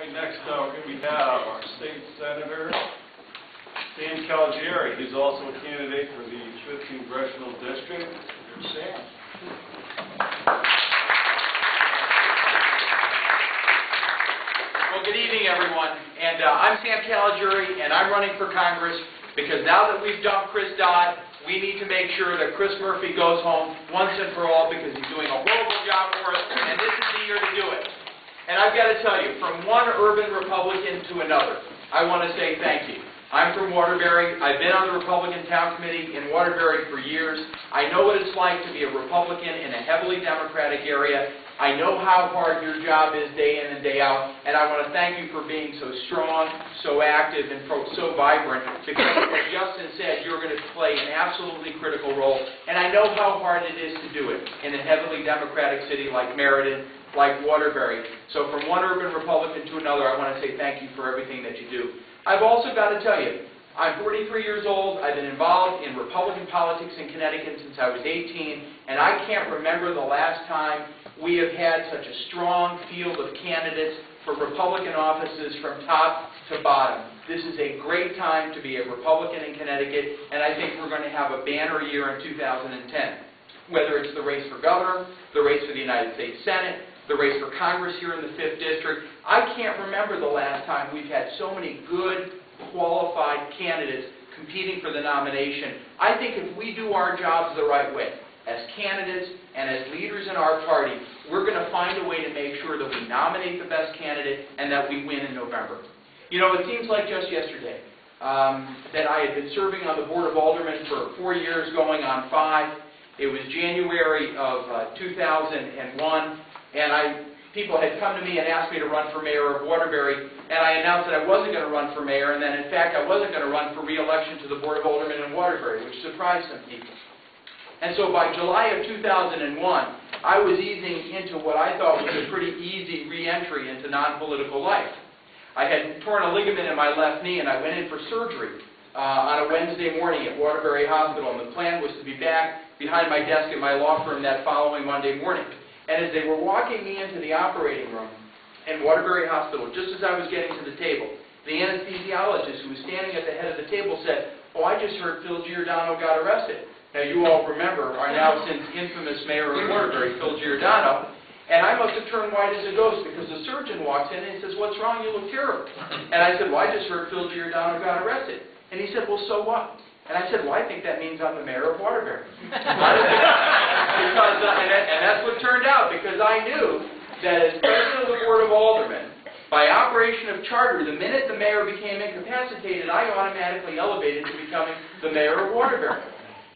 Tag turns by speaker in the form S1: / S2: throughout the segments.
S1: Right, next we have our state senator, Sam Caligiuri, who's also a candidate for the 5th Congressional District. Here's Sam.
S2: Well, good evening, everyone. And I'm Sam Caligiuri, and I'm running for Congress because now that we've dumped Chris Dodd, we need to make sure that Chris Murphy goes home once and for all because he's doing a horrible job for us, and this is the year to do it. And I've got to tell you, from one urban Republican to another, I want to say thank you. I'm from Waterbury. I've been on the Republican Town Committee in Waterbury for years. I know what it's like to be a Republican in a heavily Democratic area. I know how hard your job is day in and day out, and I want to thank you for being so strong, so active, and so vibrant, because as Justin said, you're going to play an absolutely critical role, and I know how hard it is to do it in a heavily Democratic city like Meriden, like Waterbury. So from one urban Republican to another, I want to say thank you for everything that you do. I've also got to tell you, I'm 43 years old. I've been involved in Republican politics in Connecticut since I was 18, and I can't remember the last time we have had such a strong field of candidates for Republican offices from top to bottom. This is a great time to be a Republican in Connecticut, and I think we're going to have a banner year in 2010. Whether it's the race for governor, the race for the United States Senate, the race for Congress here in the 5th District, I can't remember the last time we've had so many good, qualified candidates competing for the nomination. I think if we do our jobs the right way, as candidates and as leaders in our party, we're going to find a way to make sure that we nominate the best candidate and that we win in November. You know, it seems like just yesterday that I had been serving on the Board of Aldermen for 4 years, going on 5. It was January of 2001, and people had come to me and asked me to run for mayor of Waterbury, and I announced that I wasn't going to run for mayor, and then in fact I wasn't going to run for re-election to the Board of Aldermen in Waterbury, which surprised some people. And so by July of 2001, I was easing into what I thought was a pretty easy re-entry into non-political life. I had torn a ligament in my left knee, and I went in for surgery on a Wednesday morning at Waterbury Hospital, and the plan was to be back behind my desk at my law firm that following Monday morning. And as they were walking me into the operating room in Waterbury Hospital, just as I was getting to the table, the anesthesiologist who was standing at the head of the table said, "Oh, I just heard Phil Giordano got arrested." Now, you all remember our now since infamous mayor of Waterbury, Phil Giordano, and I must have turned white as a ghost because the surgeon walks in and he says, "What's wrong? You look terrible." And I said, "Well, I just heard Phil Giordano got arrested." And he said, "Well, so what?" And I said, "Well, I think that means I'm the mayor of Waterbury." And that's what turned out, because I knew that as president of the Board of Aldermen, by operation of charter, the minute the mayor became incapacitated, I automatically elevated to becoming the mayor of Waterbury.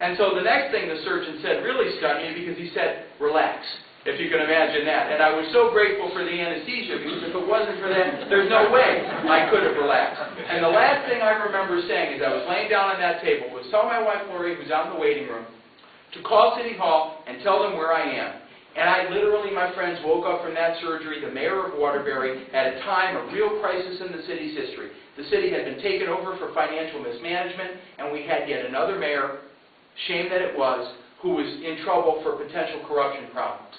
S2: And so the next thing the surgeon said really stunned me, because he said, "Relax," if you can imagine that. And I was so grateful for the anesthesia, because if it wasn't for that, there's no way I could have relaxed. And the last thing I remember saying as I was laying down on that table was tell my wife Lori, who's out in the waiting room, to call City Hall and tell them where I am. And I literally, my friends, woke up from that surgery, the mayor of Waterbury, at a time of real crisis in the city's history. The city had been taken over for financial mismanagement, and we had yet another mayor, shame that it was, who was in trouble for potential corruption problems.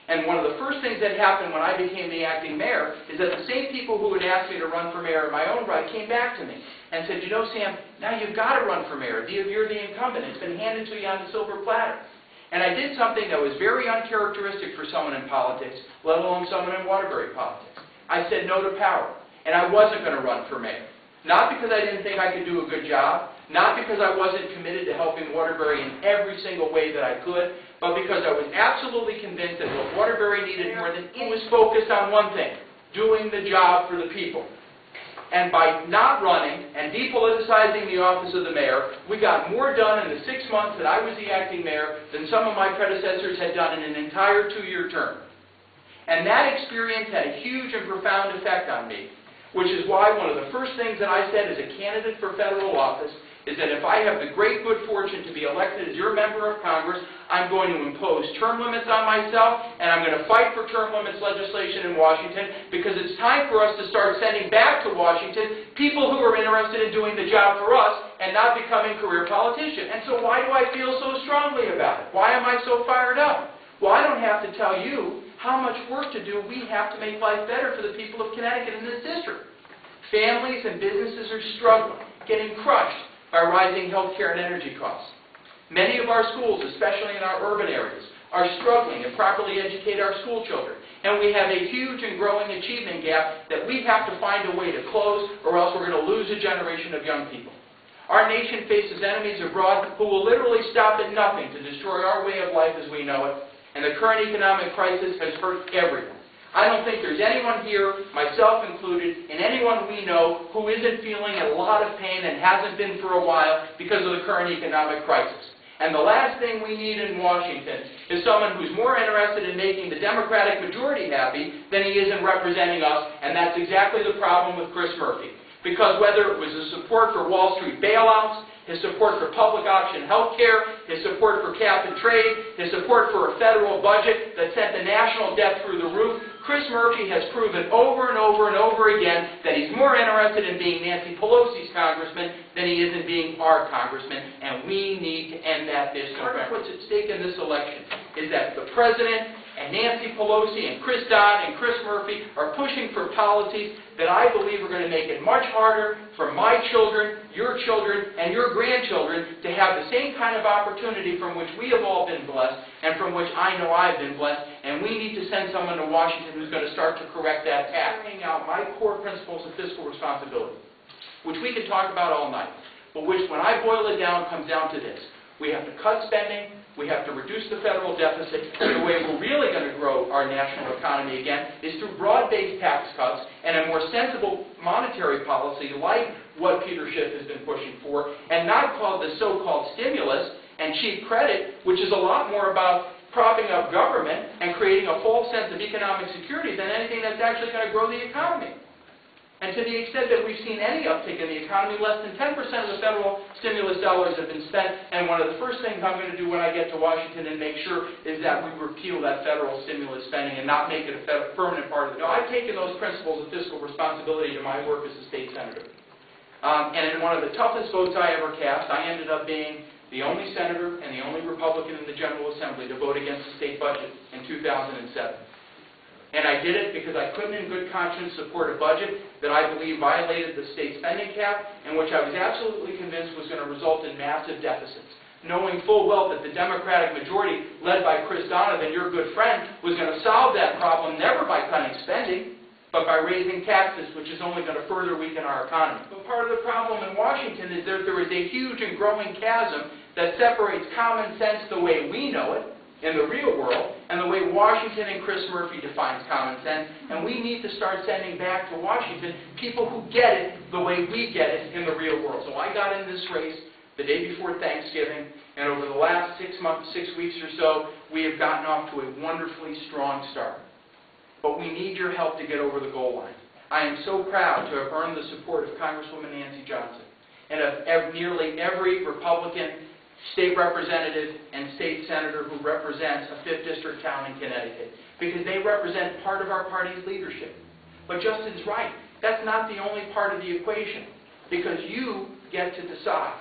S2: And one of the first things that happened when I became the acting mayor is that the same people who had asked me to run for mayor in my own right came back to me and said, "You know, Sam, now you've got to run for mayor. You're the incumbent. It's been handed to you on a silver platter." And I did something that was very uncharacteristic for someone in politics, let alone someone in Waterbury politics. I said no to power, and I wasn't going to run for mayor. Not because I didn't think I could do a good job, not because I wasn't committed to helping Waterbury in every single way that I could, but because I was absolutely convinced that what Waterbury needed more than anything was focused on one thing: doing the job for the people. And by not running and depoliticizing the office of the mayor, we got more done in the 6 months that I was the acting mayor than some of my predecessors had done in an entire 2-year term. And that experience had a huge and profound effect on me, which is why one of the first things that I said as a candidate for federal office is that if I have the great good fortune to be elected as your member of Congress, I'm going to impose term limits on myself, and I'm going to fight for term limits legislation in Washington, because it's time for us to start sending back to Washington people who are interested in doing the job for us and not becoming career politicians. And so why do I feel so strongly about it? Why am I so fired up? Well, I don't have to tell you how much work to do we have to make life better for the people of Connecticut in this district. Families and businesses are struggling, getting crushed by rising health care and energy costs. Many of our schools, especially in our urban areas, are struggling to properly educate our school children. And we have a huge and growing achievement gap that we have to find a way to close, or else we're going to lose a generation of young people. Our nation faces enemies abroad who will literally stop at nothing to destroy our way of life as we know it, and the current economic crisis has hurt everyone. I don't think there's anyone here, myself included, and anyone we know who isn't feeling a lot of pain and hasn't been for a while because of the current economic crisis. And the last thing we need in Washington is someone who's more interested in making the Democratic majority happy than he is in representing us, and that's exactly the problem with Chris Murphy. Because whether it was his support for Wall Street bailouts, his support for public option health care, his support for cap and trade, his support for a federal budget that sent the national debt through the roof, Chris Murphy has proven over and over and over again that he's more interested in being Nancy Pelosi's congressman than he is in being our congressman, and we need to end that this November. What's at stake in this election is that the President and Nancy Pelosi and Chris Dodd and Chris Murphy are pushing for policies that I believe are going to make it much harder for my children, and your grandchildren to have the same kind of opportunity from which we have all been blessed and from which I know I've been blessed, and we need to send someone to Washington who's going to start to correct that path. Carrying out my core principles of fiscal responsibility, which we could talk about all night, but which, when I boil it down, comes down to this. We have to cut spending, we have to reduce the federal deficit, and the way we're really going to grow our national economy again is through broad-based tax cuts and a more sensible monetary policy like what Peter Schiff has been pushing for, and not called the so-called stimulus and cheap credit, which is a lot more about propping up government and creating a false sense of economic security than anything that's actually going to grow the economy. And to the extent that we've seen any uptick in the economy, less than 10% of the federal stimulus dollars have been spent, and one of the first things I'm going to do when I get to Washington and make sure is that we repeal that federal stimulus spending and not make it a permanent part of it. I've taken those principles of fiscal responsibility to my work as a state senator. And in one of the toughest votes I ever cast, I ended up being the only senator and the only Republican in the General Assembly to vote against the state budget in 2007. And I did it because I couldn't in good conscience support a budget that I believe violated the state spending cap and which I was absolutely convinced was going to result in massive deficits. Knowing full well that the Democratic majority, led by Chris Donovan, your good friend, was going to solve that problem never by cutting spending, but by raising taxes, which is only going to further weaken our economy. But part of the problem in Washington is that there is a huge and growing chasm that separates common sense the way we know it, in the real world, and the way Washington and Chris Murphy defines common sense, and we need to start sending back to Washington people who get it the way we get it in the real world. So I got in this race the day before Thanksgiving, and over the last 6 weeks or so, we have gotten off to a wonderfully strong start. But we need your help to get over the goal line. I am so proud to have earned the support of Congresswoman Nancy Johnson, and of nearly every Republican state representative and state senator who represents a 5th District town in Connecticut, because they represent part of our party's leadership. But Justin's right. That's not the only part of the equation, because you get to decide.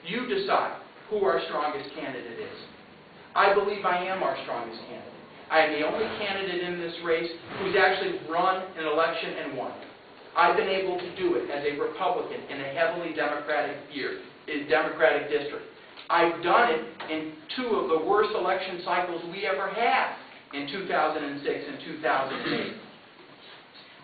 S2: You decide who our strongest candidate is. I believe I am our strongest candidate. I am the only candidate in this race who's actually run an election and won. I've been able to do it as a Republican in a heavily Democratic district. I've done it in 2 of the worst election cycles we ever had, in 2006 and 2008.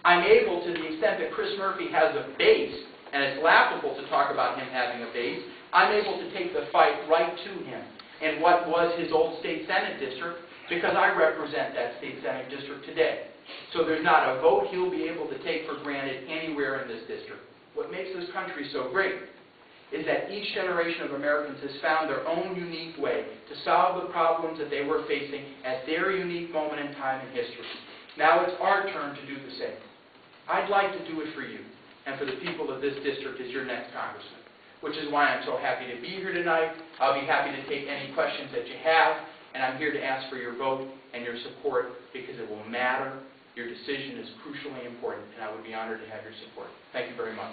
S2: I'm able, to the extent that Chris Murphy has a base, and it's laughable to talk about him having a base, I'm able to take the fight right to him in what was his old state Senate district, because I represent that state Senate district today. So there's not a vote he'll be able to take for granted anywhere in this district. What makes this country so great is that each generation of Americans has found their own unique way to solve the problems that they were facing at their unique moment in time in history. Now it's our turn to do the same. I'd like to do it for you and for the people of this district as your next congressman, which is why I'm so happy to be here tonight. I'll be happy to take any questions that you have, and I'm here to ask for your vote and your support because it will matter. Your decision is crucially important, and I would be honored to have your support. Thank you very much.